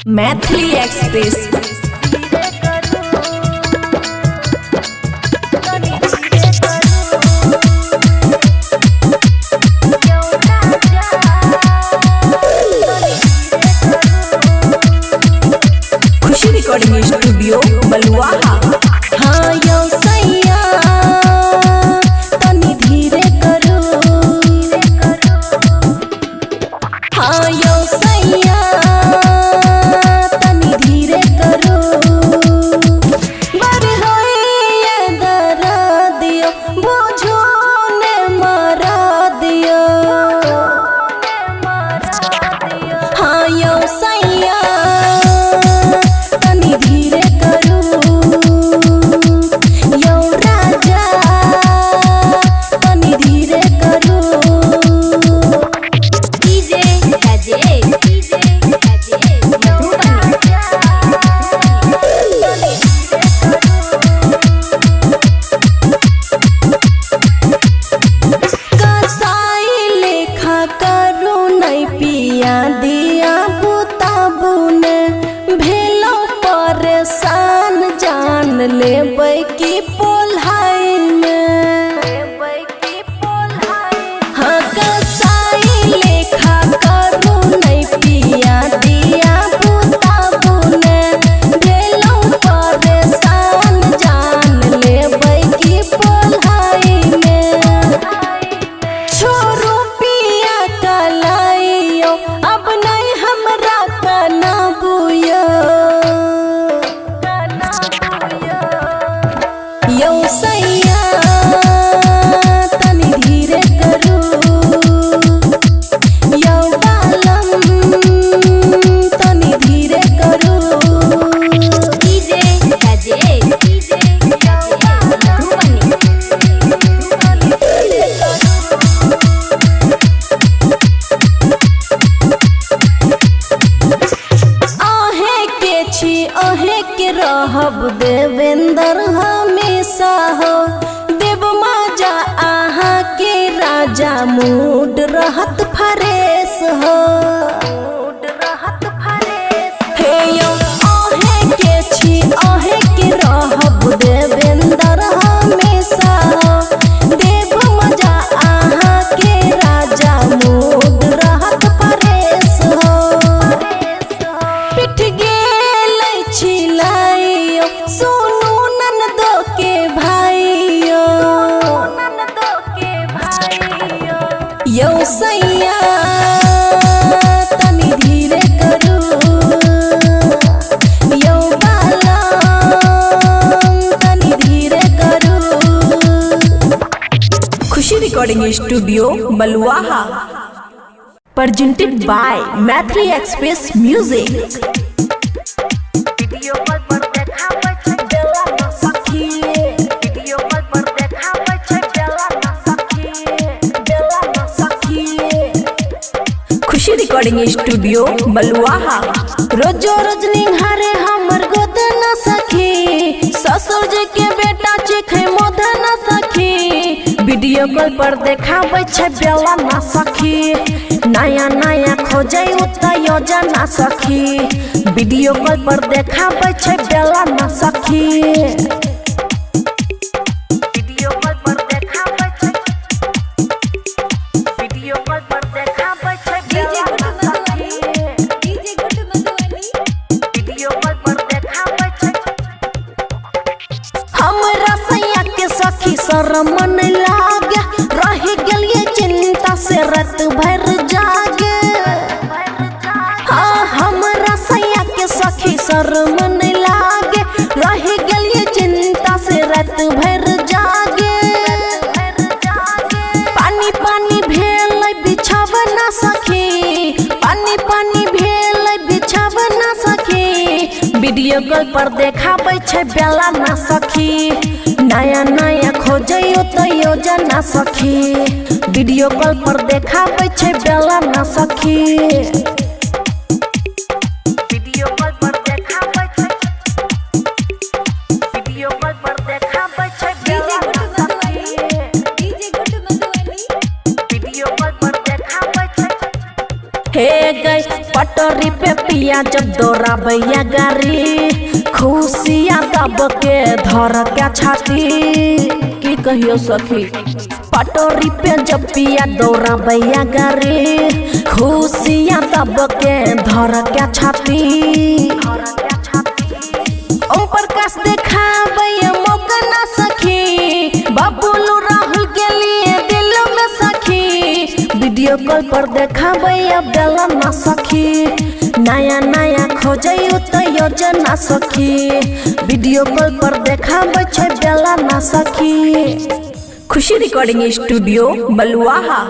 Maithili express. खुशी recording studio बलुआहा। हाँ यो सैया तनी धीरे करो। हाँ यो सैया तनी धीरे करो। बर होई ये दरा दियो बुझो ने मारा दियो। हाँ यो सैया तनी धीरे करो। यो राजा तनी धीरे करो। डीजे कसाई लेखा करू नहीं पिया दिया बुताबू ने भेलो परेशान जान लेबै की पोल्हाई में। हाँ कसाई लेखा करू नहीं पिया दिया बुताबू ने भेलो परेशान जान लेबै की पोल्हाई में। छोरू पिया कलाइयो अब नहीं हमरा कना बुयो। यो सैया तनी धीरे करो। यो बालम तनी धीरे करो। आहे के छी आहे के रहब देवेंद्र हमेशा हो। देव माजा आहा के राजा मूड रहत फरेश हो। हे यो आहे के छी आहे के रहब देवेंद्र हमेशा हो। देव मजा आहा के राजा मूड रहत फरेश हो। पिट गेल छिलाइयो सोनू ननदो के भाइयो। यो सैया तनी धीरे करो। यो बालम तनी धीरे करो। Khushi recording studio Baluaha. Presented by Maithili express music. Khushi recording studio Baluaha. रोजो रोज निहारे हमर गोद न सखी। ससुर जी के बेटा चिखे मोद न सखी। वीडियो कॉल पर देखाबै छै बेला न सखी। नया नया खोजै उत योजना सखी। वीडियो कॉल पर देखाबै छै बेला न सखी। हमरा सैया के सखी शरम नहीं लागे। रह गेलिए चिंता से रात भर जागे। हाँ हमरा सैया के सखी शरम नहीं लागे। रह गेलिए चिंता से रात भर जागे। पानी पानी भेल बिछावना सखी। पानी पानी भेल बिछावना सखी। वीडियो कॉल पर देखाबै छै बेला ना सखी। नया नया खोजैयो तो योजना सखी। वीडियो कॉल पर देखाबै छै बेला ना सखी। हे गई पटरी पे पिया जब दौड़ा भैया गाड़ी खुशियाँ दब के धर के छाती की कहियो सखी। पटरी पे जब पिया दौड़ा भैया गाड़ी खुशियाँ दब के धर के छाती। ओम प्रकाश देखा भैया मौका ना सखी बबलू राहुल के लिए दिल में सखी। वीडियो कॉल पर देखा भैया बेला ना सखी नया नया खोजै तो योजना सखी। वीडियो कॉल पर देखा छै बेला ना सखी। Khushi recording studio Baluaha.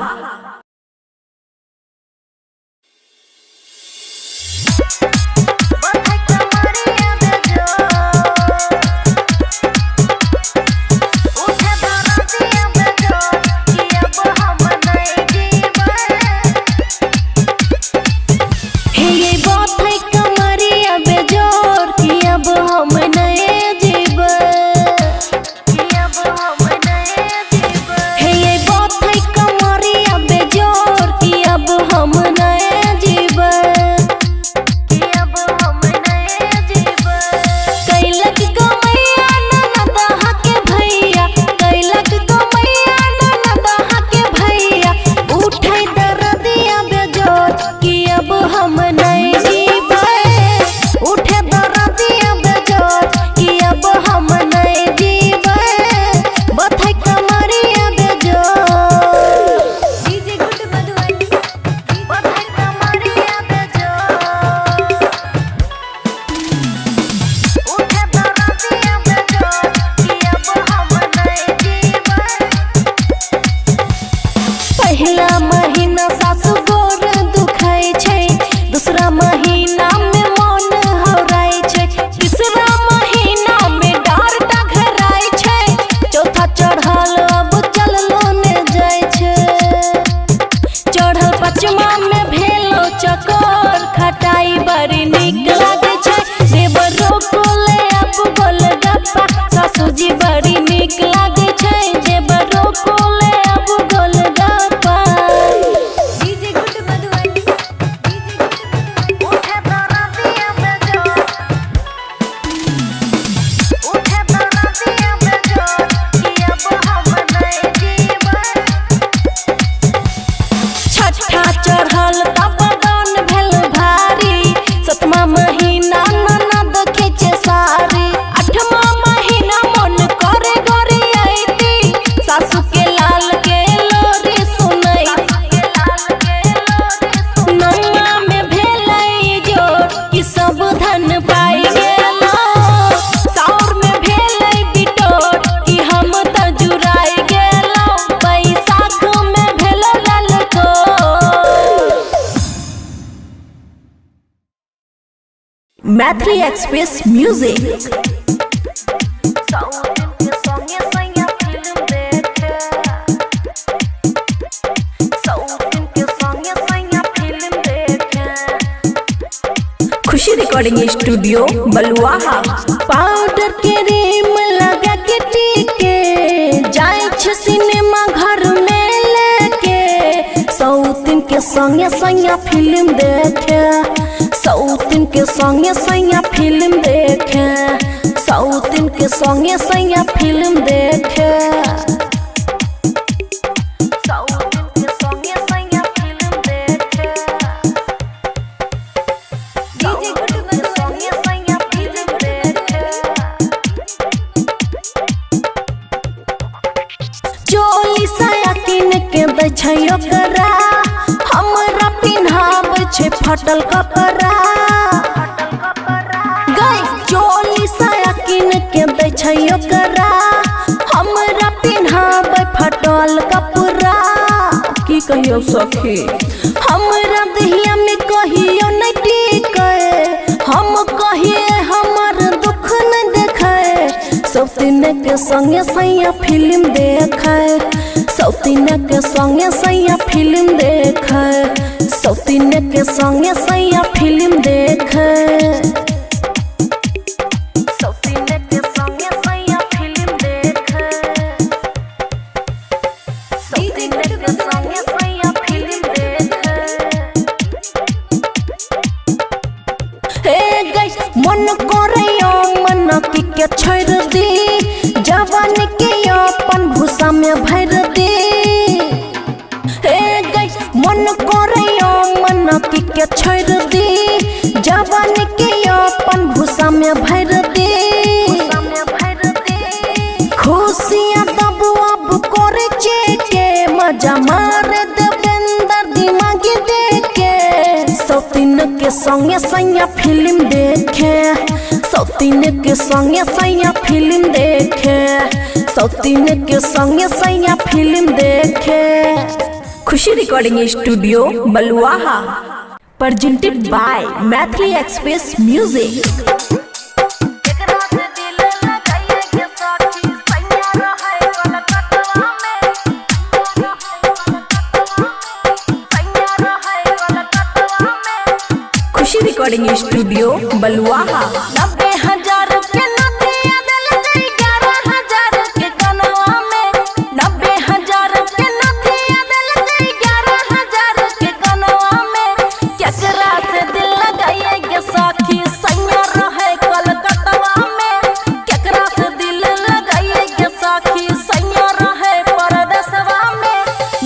Maithili express music. Khushi recording studio Baluaha. Powder cream लगा के टीके जाय छ सिनेमा घर में लेके सौतिन के संगे संगे फिल्म देखे सौतिन के संगे संगे फिल्म देखे सौतिन के संगे संगे फिल्म देखे चोली साया किन के दै छै ओकरा हमरा पिन्हाबै छै फटल कपड़ा गई चोली साया किन के दै छै ओकरा हमरा पिन्हाबै फटल कपड़ा की कहियो सखी हमरा दहिया में कहियो नहीं टिके हम कहिए हमर दुख न देखे सौतिन के संगे सैया फिल्म देखे सौतिन के संगे सैया फिल्म देखे सौतिन के संगे सैया फिल्म देखे सौतिन के संगे सैया फिल्म देखे सौतिन के संगे सैया फिल्म देखे मन करे मन के छोड़ दी जवान के अपन भूसा में भर दी हे गई मन करे मन के छोड़ दी जवान के अपन भूसा में भर दी खुशियाँ तब अब करे के मजा मार देवेंद्र दिमागी देखे सौतीन के संगे सैया फिल्म देखे सौतीन के संगे सैया फिल्म देखे सौतीन के संगे सैया फिल्म देखे। Khushi recording studio Baluaha presented by Maithili express music. Khushi recording studio Baluaha 90,000 के नथिया दिल गई 11,000 के कनवा में 90,000 के नथिया दिल गई 11,000 के कनवा में केकरा से दिल लगाइए गे साथी सैया रहे कलकत्ता में केकरा से दिल लगाइए गे साथी सैया रहे परदेसवा में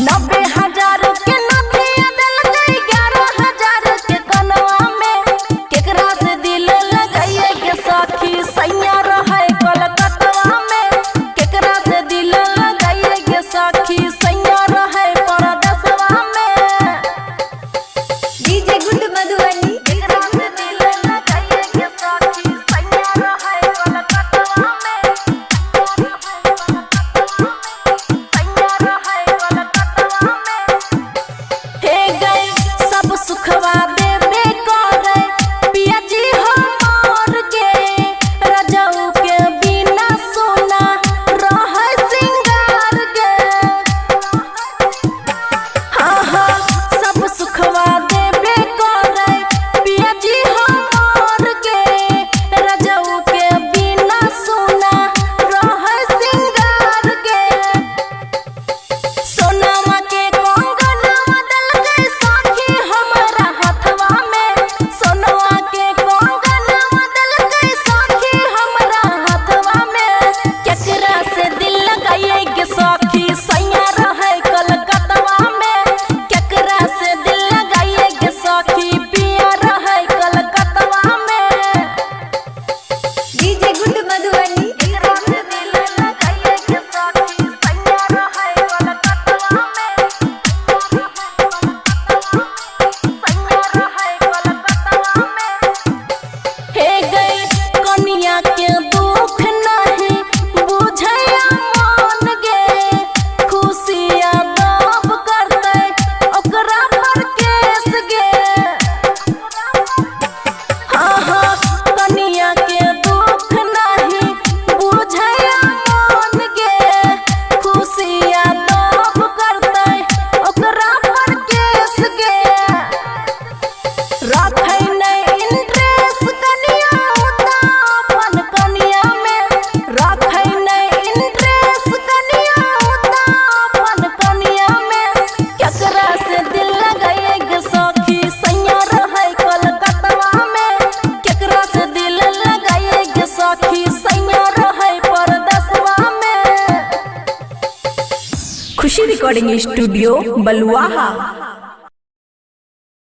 90,000 के नथिया दिल गई 11,000 के कनवा में केकरा से दिल लगाइए गे साथी सैया रहे कलकत्ता में केकरा से दिल लगाइए गे साथी सैया रहे परदेसवा में डीजे गुड मधुबनी केकरा से दिल लगाइए गे साथी सैया रहे कलकत्ता में सैया रहे कलकत्ता में हे गई सब सुखवा देबे करे पिया जी हमर के रजऊ के बिना सोना रहे सिंगार के हाँ हाँ सब सुखवा देबे करे पिया जी हमर के रजऊ के बिना सोना रहे सिंगार के सोनामा के कंगनवा दिल गई साखी हमारा हाथवा में सोनवा के कंगनवा दिल गई साखी हमारा हाथवा में केकरा से दिल लगाइए गे साखी सैया रहे कलकत्ता में केकरा से दिल लगाइए गे साखी पिया रहे कलकत्ता में डीजे गुड मधुबनी केकरा से दिल लगाइए गे साखी सैया रहे कलकत्ता में सैया रहे कलकत्ता में हे गई कनिया के दुख नहीं बुझैया मन गे खुशियाँ दब करते ओकरा पर केस गे हाँ हाँ कनिया के दुख नहीं बुझैया मन गे खुशियाँ दब करते ओकरा पर केस गे रखै नहीं इंटरेस्ट कनिया उता अपन कनिया में रखै नहीं इंटरेस्ट कनिया उता अपन कनिया में केकरा से दिल लगाइए गे सखी सैया रहे कलकत्ता में केकरा से दिल लगाइए गे सखी सैया रहे परदेसवा में। खुशी रिकॉर्डिंग स्टूडियो बलुआहा